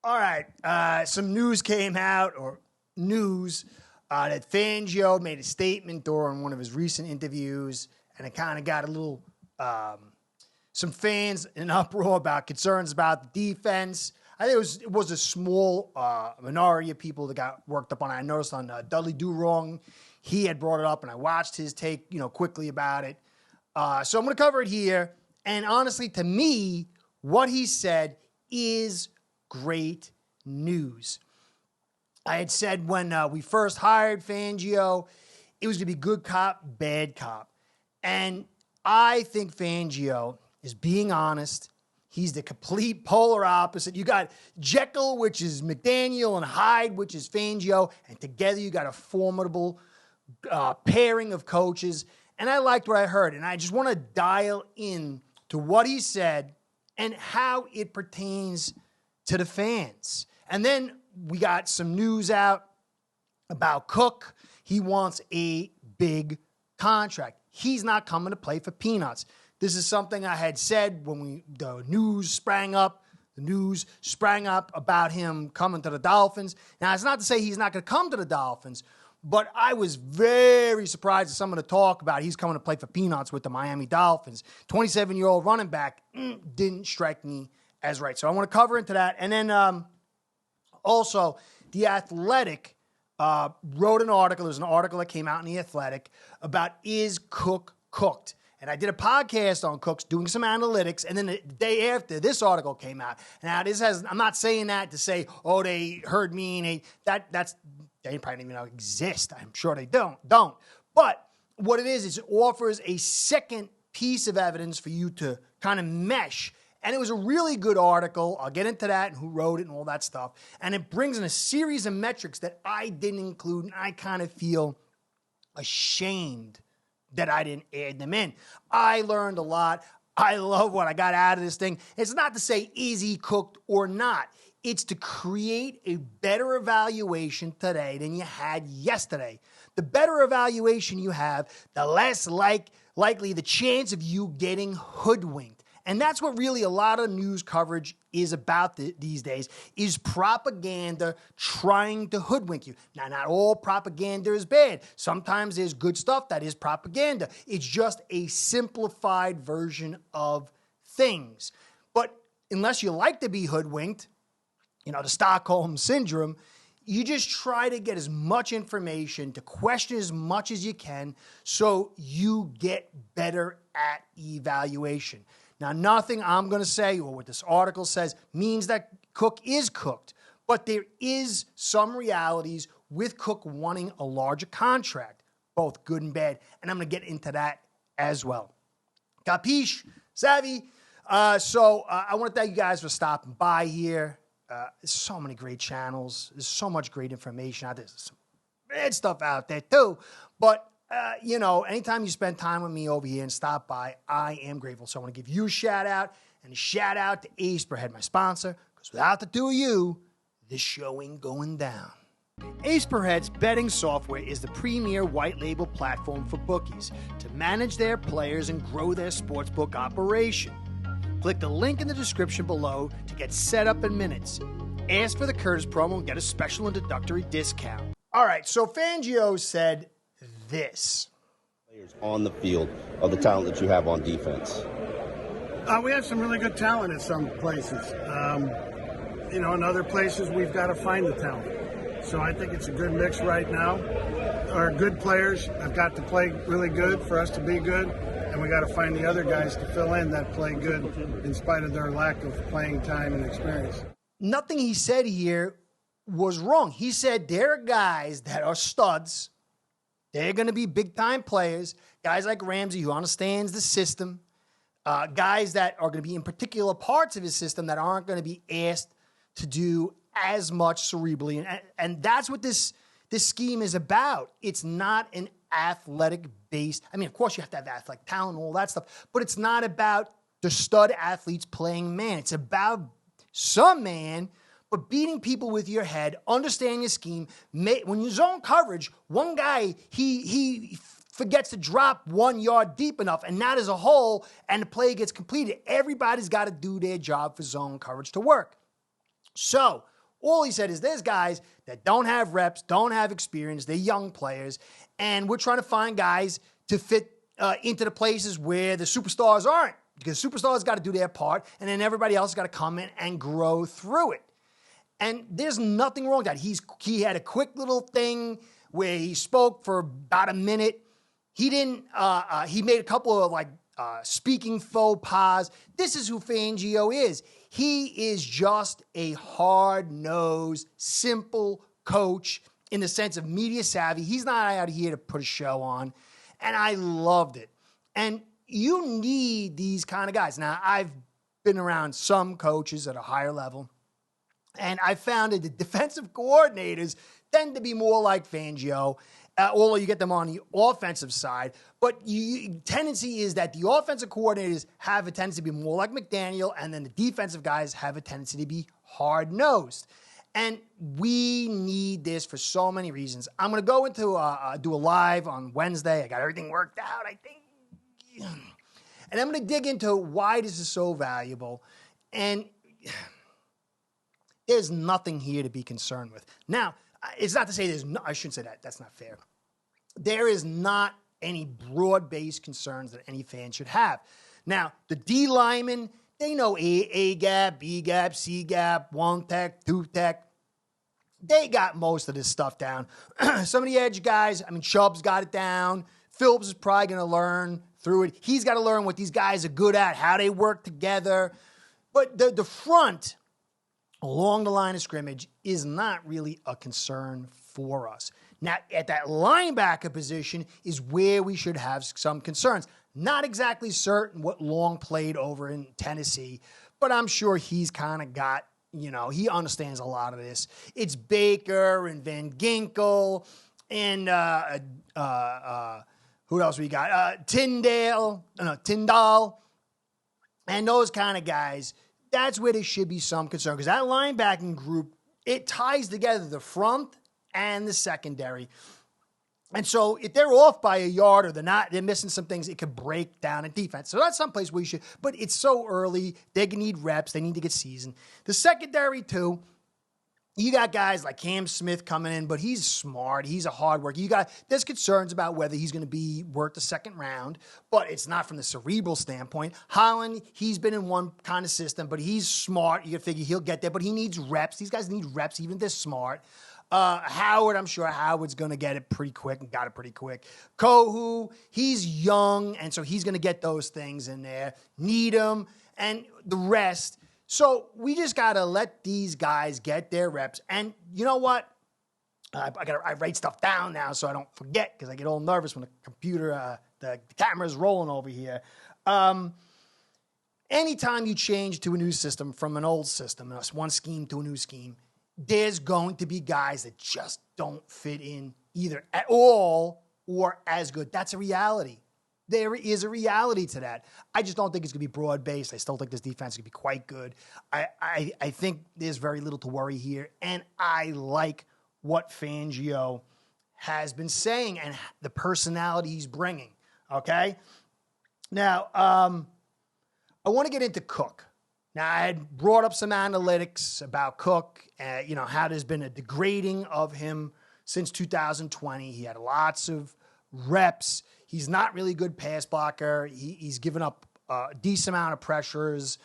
All right. Some news came out, that Fangio made a statement during one of his recent interviews, and it kind of got a little, some fans in an uproar about concerns about the defense. I think it was a small minority of people that got worked up on it. I noticed on Dudley Do Wrong, he had brought it up, and I watched his take, quickly about it. So I'm going to cover it here. And honestly, to me, what he said is great news. I had said when we first hired Fangio, it was going to be good cop, bad cop. And I think Fangio is being honest. He's the complete polar opposite. You got Jekyll, which is McDaniel, and Hyde, which is Fangio. And together you got a formidable pairing of coaches. And I liked what I heard. And I just want to dial in to what he said and how it pertains to the fans. And then we got some news out about Cook. He wants a big contract. He's not coming to play for peanuts. This is something I had said when the news sprang up. The news sprang up about him coming to the Dolphins. Now, it's not to say he's not going to come to the Dolphins, but I was very surprised at some of the talk about he's coming to play for peanuts with the Miami Dolphins. 27-year-old running back didn't strike me as right. So I want to cover into that. And then also, The Athletic wrote an article. There's an article that came out in The Athletic about is Cook cooked? And I did a podcast on Cooks doing some analytics. And then the day after, this article came out. Now, I'm not saying that to say, oh, they heard me. And they probably don't even exist. I'm sure they don't. But what it is it offers a second piece of evidence for you to kind of mesh. And it was a really good article. I'll get into that and who wrote it and all that stuff. And it brings in a series of metrics that I didn't include. And I kind of feel ashamed that I didn't add them in. I learned a lot. I love what I got out of this thing. It's not to say is he cooked or not. It's to create a better evaluation today than you had yesterday. The better evaluation you have, the less likely the chance of you getting hoodwinked. And that's what really a lot of news coverage is about these days, is propaganda trying to hoodwink you. Now, not all propaganda is bad. Sometimes there's good stuff that is propaganda. It's just a simplified version of things. But unless you like to be hoodwinked, the Stockholm Syndrome, you just try to get as much information, to question as much as you can so you get better at evaluation. Now, nothing I'm going to say or what this article says means that Cook is cooked, but there is some realities with Cook wanting a larger contract, both good and bad, and I'm going to get into that as well. Capiche? Savvy? So I want to thank you guys for stopping by here. There's so many great channels. There's so much great information out there. There's some bad stuff out there too, but anytime you spend time with me over here and stop by, I am grateful. So I want to give you a shout out and a shout out to Ace Per Head, my sponsor, because without the two of you, this show ain't going down. Ace Per Head's betting software is the premier white label platform for bookies to manage their players and grow their sportsbook operation. Click the link in the description below to get set up in minutes. Ask for the Curtis promo and get a special introductory discount. All right, so Fangio said this. Players on the field of the talent that you have on defense. We have some really good talent at some places. In other places we've got to find the talent. So I think it's a good mix right now. Our good players have got to play really good for us to be good, and we got to find the other guys to fill in that play good in spite of their lack of playing time and experience. Nothing he said here was wrong. He said there are guys that are studs. They're going to be big-time players, guys like Ramsey who understands the system, guys that are going to be in particular parts of his system that aren't going to be asked to do as much cerebrally. And that's what this scheme is about. It's not an athletic-based. I mean, of course, you have to have athletic talent and all that stuff, but it's not about the stud athletes playing man. It's about some man, but beating people with your head, understanding your scheme. When you zone coverage, one guy, he forgets to drop 1 yard deep enough, and that is a hole, and the play gets completed. Everybody's got to do their job for zone coverage to work. So All he said is there's guys that don't have reps, don't have experience, they're young players, and we're trying to find guys to fit into the places where the superstars aren't, because superstars got to do their part, and then everybody else got to come in and grow through it. And there's nothing wrong with that. He had a quick little thing where he spoke for about a minute. He didn't. He made a couple of speaking faux pas. This is who Fangio is. He is just a hard-nosed, simple coach in the sense of media savvy. He's not out here to put a show on, and I loved it. And you need these kind of guys. Now, I've been around some coaches at a higher level, and I found that the defensive coordinators tend to be more like Fangio, although you get them on the offensive side. But tendency is that the offensive coordinators have a tendency to be more like McDaniel, and then the defensive guys have a tendency to be hard-nosed. And we need this for so many reasons. I'm going to go into do a live on Wednesday. I got everything worked out, I think. And I'm going to dig into why this is so valuable. And there's nothing here to be concerned with. Now, it's not to say I shouldn't say that. That's not fair. There is not any broad-based concerns that any fan should have. Now, the D linemen, they know A gap, B gap, C gap, 1 tech, 2 tech. They got most of this stuff down. Some of the edge guys, Chubb's got it down. Phillips is probably going to learn through it. He's got to learn what these guys are good at, how they work together. But the front along the line of scrimmage is not really a concern for us. Now, at that linebacker position is where we should have some concerns. Not exactly certain what Long played over in Tennessee, but I'm sure he's kind of got, he understands a lot of this. It's Baker and Van Ginkel and who else we got? Tyndall, and those kind of guys. That's where there should be some concern, because that linebacking group, it ties together the front and the secondary. And so if they're off by a yard or they're missing some things, it could break down a defense. So that's someplace we should, but it's so early. They need reps. They need to get seasoned. The secondary too, you got guys like Cam Smith coming in, but he's smart. He's a hard worker. There's concerns about whether he's going to be worth the second round, but it's not from the cerebral standpoint. Holland, he's been in one kind of system, but he's smart. You can figure he'll get there, but he needs reps. These guys need reps, even if they're smart. Howard, I'm sure Howard's going to get it pretty quick and got it pretty quick. Kohu, he's young, and so he's going to get those things in there. Needham, and the rest. So we just got to let these guys get their reps. And you know what? I write stuff down now so I don't forget, because I get all nervous when the computer, the camera's rolling over here. Anytime you change to a new system from an old system, one scheme to a new scheme, there's going to be guys that just don't fit in either at all or as good. That's a reality. There is a reality to that. I just don't think it's going to be broad-based. I still think this defense is going to be quite good. I think there's very little to worry here, and I like what Fangio has been saying and the personality he's bringing, okay? Now, I want to get into Cook. Now, I had brought up some analytics about Cook, how there's been a degrading of him since 2020. He had lots of reps. He's not really a good pass blocker. He's given up a decent amount of pressures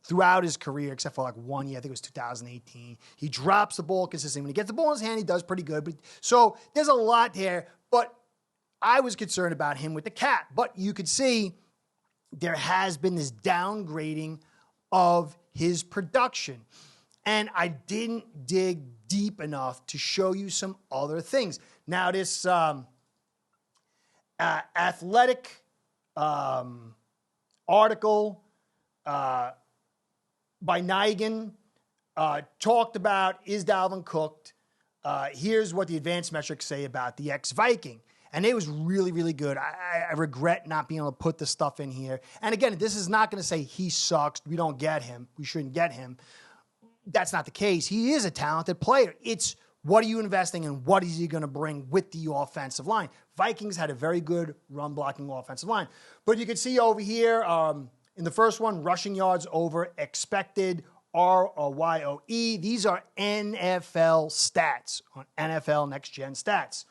throughout his career, except for 1 year. I think it was 2018. He drops the ball consistently. When he gets the ball in his hand, he does pretty good. So there's a lot there, but I was concerned about him with the cap. But you could see there has been this downgrading of his production. And I didn't dig deep enough to show you some other things. Now, this athletic article by Nigan talked about, is Dalvin cooked? Here's what the advanced metrics say about the ex-Viking. And it was really, really good. I regret not being able to put this stuff in here. And again, this is not going to say he sucks. We don't get him. We shouldn't get him. That's not the case. He is a talented player. It's what are you investing in? What is he going to bring with the offensive line? Vikings had a very good run-blocking offensive line. But you can see over here in the first one, rushing yards over expected, ROYOE. These are NFL stats on NFL Next Gen Stats.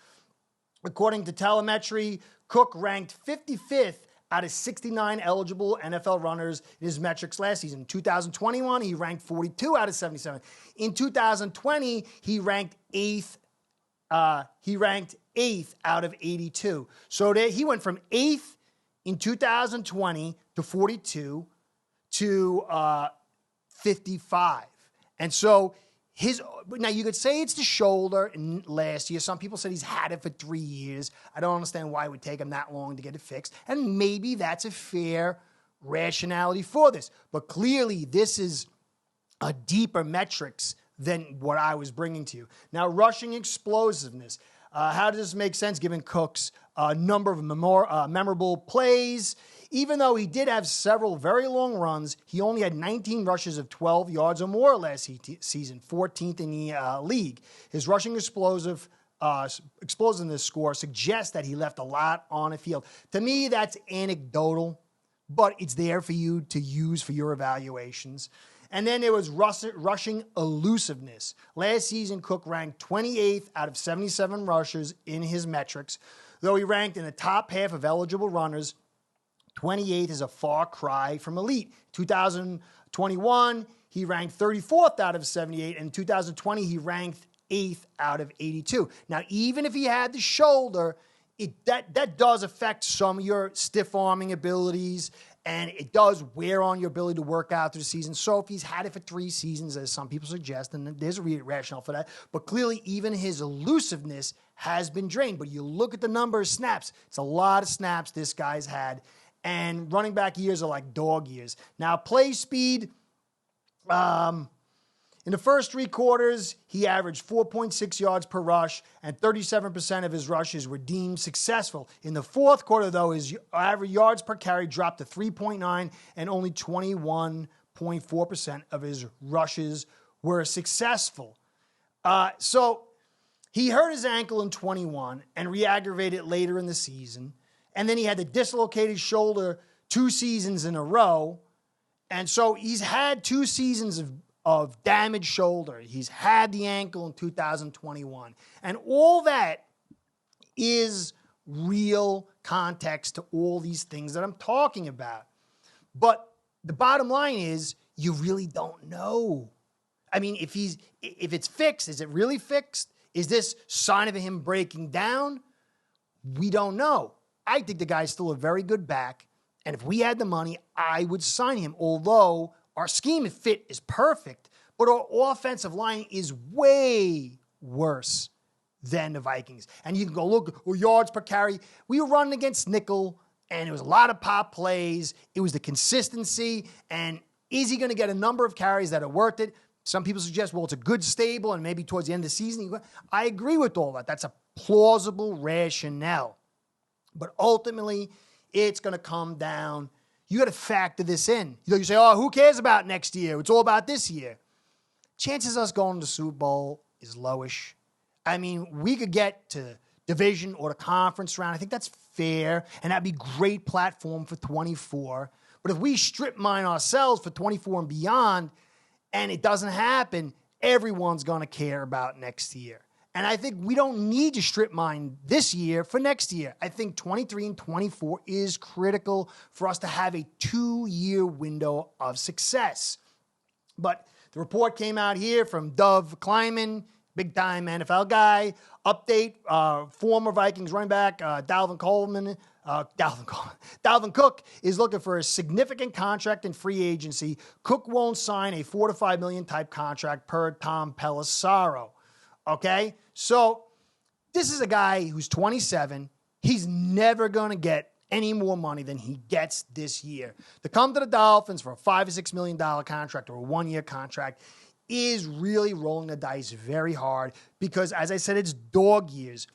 According to telemetry, Cook ranked 55th out of 69 eligible NFL runners in his metrics last season. In 2021, he ranked 42 out of 77. In 2020, he ranked 8th. He ranked 8th out of 82. So he went from 8th in 2020 to 42 to 55. And so now you could say it's the shoulder last year. Some people said he's had it for 3 years. I don't understand why it would take him that long to get it fixed. And maybe that's a fair rationality for this. But clearly this is a deeper metrics than what I was bringing to you. Now, rushing explosiveness. How does this make sense given Cook's number of memorable plays? Even though he did have several very long runs, he only had 19 rushes of 12 yards or more last season, 14th in the league. His rushing explosiveness score suggests that he left a lot on the field. To me, that's anecdotal, but it's there for you to use for your evaluations. And then there was rushing elusiveness. Last season, Cook ranked 28th out of 77 rushers in his metrics. Though he ranked in the top half of eligible runners, 28th is a far cry from elite. 2021, he ranked 34th out of 78. And in 2020, he ranked 8th out of 82. Now, even if he had the shoulder, that does affect some of your stiff arming abilities, and it does wear on your ability to work out through the season. So if he's had it for 3 seasons, as some people suggest, and there's a rationale for that, but clearly even his elusiveness has been drained. But you look at the number of snaps, it's a lot of snaps this guy's had, and running back years are like dog years. Now, play speed, in the first 3 quarters, he averaged 4.6 yards per rush, and 37% of his rushes were deemed successful. In the fourth quarter, though, his average yards per carry dropped to 3.9, and only 21.4% of his rushes were successful. So he hurt his ankle in 21 and re-aggravated it later in the season. And then he had the dislocated shoulder 2 seasons in a row. And so he's had 2 seasons of damaged shoulder. He's had the ankle in 2021. And all that is real context to all these things that I'm talking about. But the bottom line is you really don't know. I mean, if it's fixed, is it really fixed? Is this sign of him breaking down? We don't know. I think the guy's still a very good back. And if we had the money, I would sign him. Although our scheme and fit is perfect, but our offensive line is way worse than the Vikings. And you can go look, yards per carry. We were running against nickel, and it was a lot of pop plays. It was the consistency. And is he going to get a number of carries that are worth it? Some people suggest, well, it's a good stable, and maybe towards the end of the season. I agree with all that. That's a plausible rationale. But ultimately, it's going to come down. You got to factor this in. You say, oh, who cares about next year? It's all about this year. Chances of us going to the Super Bowl is lowish. I mean, we could get to division or the conference round. I think that's fair, and that'd be great platform for 24. But if we strip mine ourselves for 24 and beyond, and it doesn't happen, everyone's going to care about next year. And I think we don't need to strip mine this year for next year. I think 23 and 24 is critical for us to have a 2-year window of success. But the report came out here from Dov Kleiman, big-time NFL guy. Update, former Vikings running back Dalvin Cook is looking for a significant contract in free agency. Cook won't sign a $4 to $5 million type contract per Tom Pelissero. Okay? So this is a guy who's 27. He's never going to get any more money than he gets this year. To come to the Dolphins for a $5 or $6 million contract or a 1-year contract is really rolling the dice very hard because, as I said, it's dog years.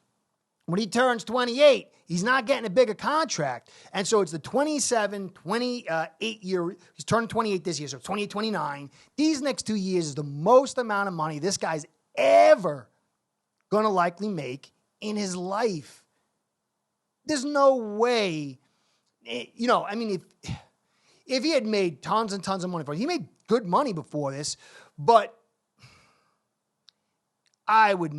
When he turns 28, he's not getting a bigger contract. And so it's the 28 year, he's turning 28 this year, so 28, 29. These next 2 years is the most amount of money this guy's ever going to likely make in his life. There's no way, if he had made tons and tons of money for it, he made good money before this, but I would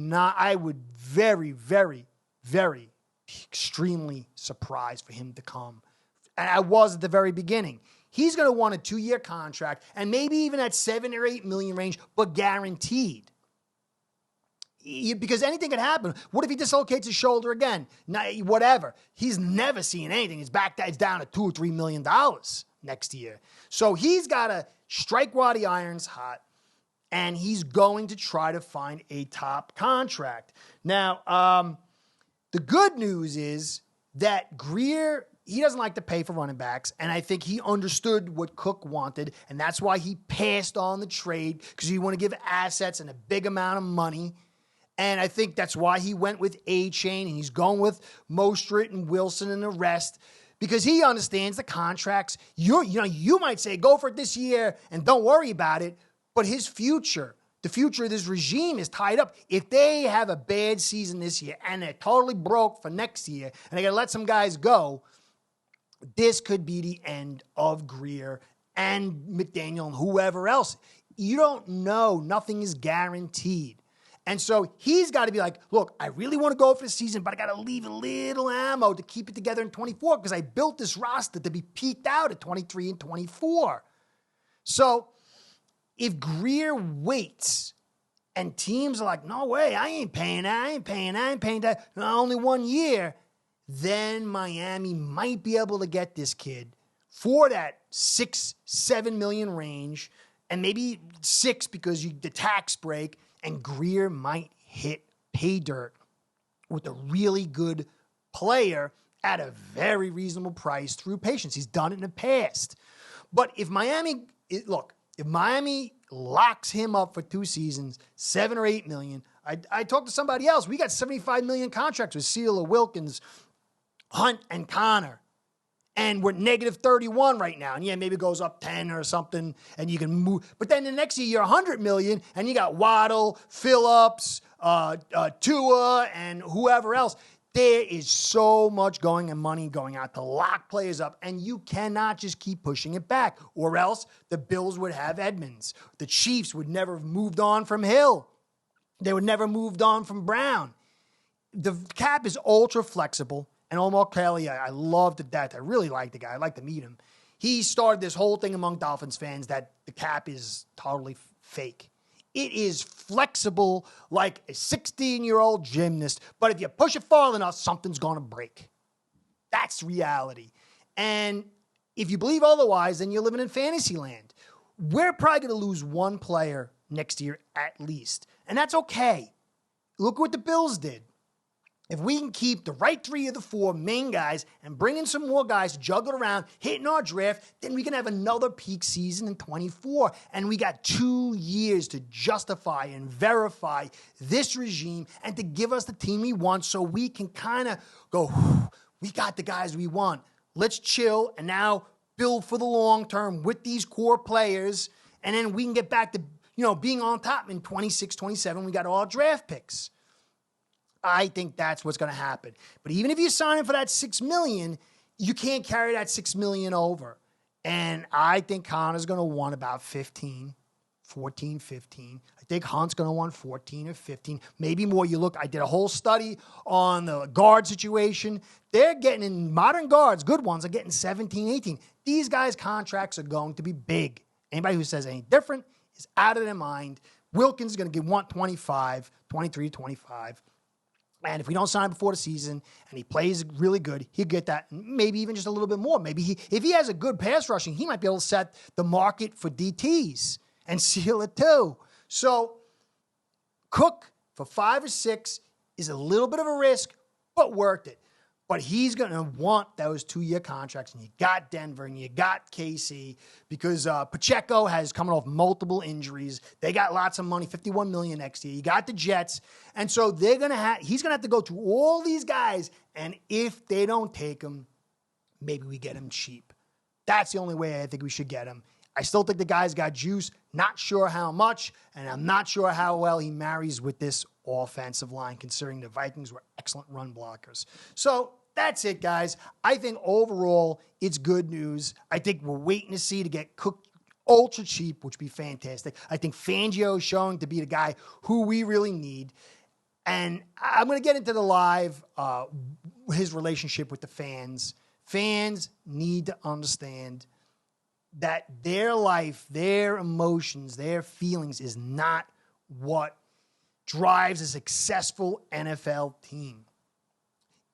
very, very, very extremely surprised for him to come. And I was at the very beginning. He's going to want a 2-year contract and maybe even at 7 or 8 million range, but guaranteed. Because anything could happen. What if he dislocates his shoulder again? Whatever. He's never seen anything. His back is down to $2 or $3 million next year. So he's got to strike while the iron's hot, and he's going to try to find a top contract. Now, the good news is that Grier, he doesn't like to pay for running backs, and I think he understood what Cook wanted, and that's why he passed on the trade, because he want to give assets and a big amount of money. And I think that's why he went with A-Chain, and he's going with Mostert and Wilson and the rest, because he understands the contracts. You might say, go for it this year and don't worry about it, but his future, the future of this regime is tied up. If they have a bad season this year and they're totally broke for next year and they got to let some guys go, this could be the end of Grier and McDaniel and whoever else. You don't know. Nothing is guaranteed. And so he's got to be like, look, I really want to go for the season, but I got to leave a little ammo to keep it together in 24 because I built this roster to be peaked out at 23 and 24. So if Grier waits and teams are like, no way, I ain't paying that, only 1 year, then Miami might be able to get this kid for that 6-7 million range, and maybe 6 because the tax break, and Grier might hit pay dirt with a really good player at a very reasonable price through patience. He's done it in the past. But if Miami locks him up for 2 seasons, 7 or 8 million, I talked to somebody else. We got 75 million contracts with Sealer, Wilkins, Hunt, and Connor. And we're negative 31 right now. And yeah, maybe it goes up 10 or something, and you can move. But then the next year, you're 100 million, and you got Waddle, Phillips, Tua, and whoever else. There is so much money going out to lock players up, and you cannot just keep pushing it back, or else the Bills would have Edmonds. The Chiefs would never have moved on from Hill. They would never moved on from Brown. The cap is ultra flexible. And Omar Kelly, I loved that. I really like the guy. I'd like to meet him. He started this whole thing among Dolphins fans that the cap is totally fake. It is flexible like a 16-year-old gymnast, but if you push it far enough, something's going to break. That's reality. And if you believe otherwise, then you're living in fantasy land. We're probably going to lose 1 player next year at least, and that's okay. Look what the Bills did. If we can keep the right 3 of the 4 main guys and bring in some more guys to juggle around, hitting our draft, then we can have another peak season in 24. And we got 2 years to justify and verify this regime and to give us the team we want so we can kind of go, we got the guys we want. Let's chill and now build for the long term with these core players. And then we can get back to, being on top in 26, 27. We got all draft picks. I think that's what's going to happen. But even if you sign him for that $6 million, you can't carry that $6 million over. And I think Connor's going to want about 15. I think Hunt's going to want 14 or 15, maybe more. I did a whole study on the guard situation. They're getting in modern guards, good ones, are getting 17, 18. These guys' contracts are going to be big. Anybody who says anything different is out of their mind. Wilkins is going to want 25, 23, 25. And if we don't sign before the season and he plays really good, he'll get that, maybe even just a little bit more. Maybe if he has a good pass rushing, he might be able to set the market for DTs and seal it too. So Cook for 5 or 6 is a little bit of a risk, but worth it. But he's going to want those 2-year contracts, and you got Denver and you got KC because Pacheco has coming off multiple injuries. They got lots of money, $51 million next year. You got the Jets, and so he's going to have to go to all these guys, and if they don't take him, maybe we get him cheap. That's the only way I think we should get him. I still think the guy's got juice. Not sure how much, and I'm not sure how well he marries with this offensive line, considering the Vikings were excellent run blockers. So that's it, guys. I think overall it's good news. I think we're waiting to see to get Cook ultra cheap, which would be fantastic. I think Fangio is showing to be the guy who we really need. And I'm going to get into the live, his relationship with the fans. Fans need to understand that their life, their emotions, their feelings is not what drives a successful NFL team.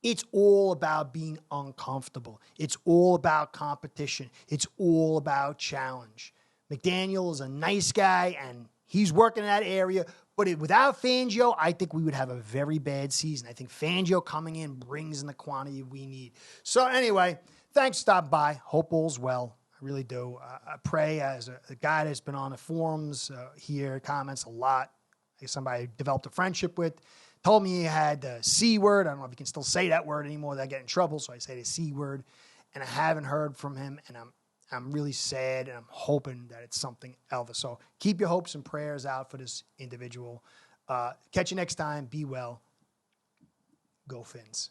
It's all about being uncomfortable. It's all about competition. It's all about challenge. McDaniel is a nice guy, and he's working in that area. But without Fangio, I think we would have a very bad season. I think Fangio coming in brings in the quantity we need. So anyway, thanks for stopping by. Hope all's well. I really do. I pray as a guy that's been on the forums here, comments a lot. Somebody I developed a friendship with, told me he had the C word. I don't know if you can still say that word anymore without getting in trouble, so I say the C word. And I haven't heard from him, and I'm really sad, and I'm hoping that it's something else. So keep your hopes and prayers out for this individual. Catch you next time. Be well. Go Fins.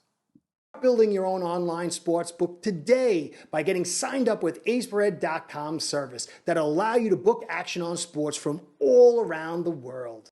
Building your own online sports book today by getting signed up with aceperhead.com service that'll allow you to book action on sports from all around the world.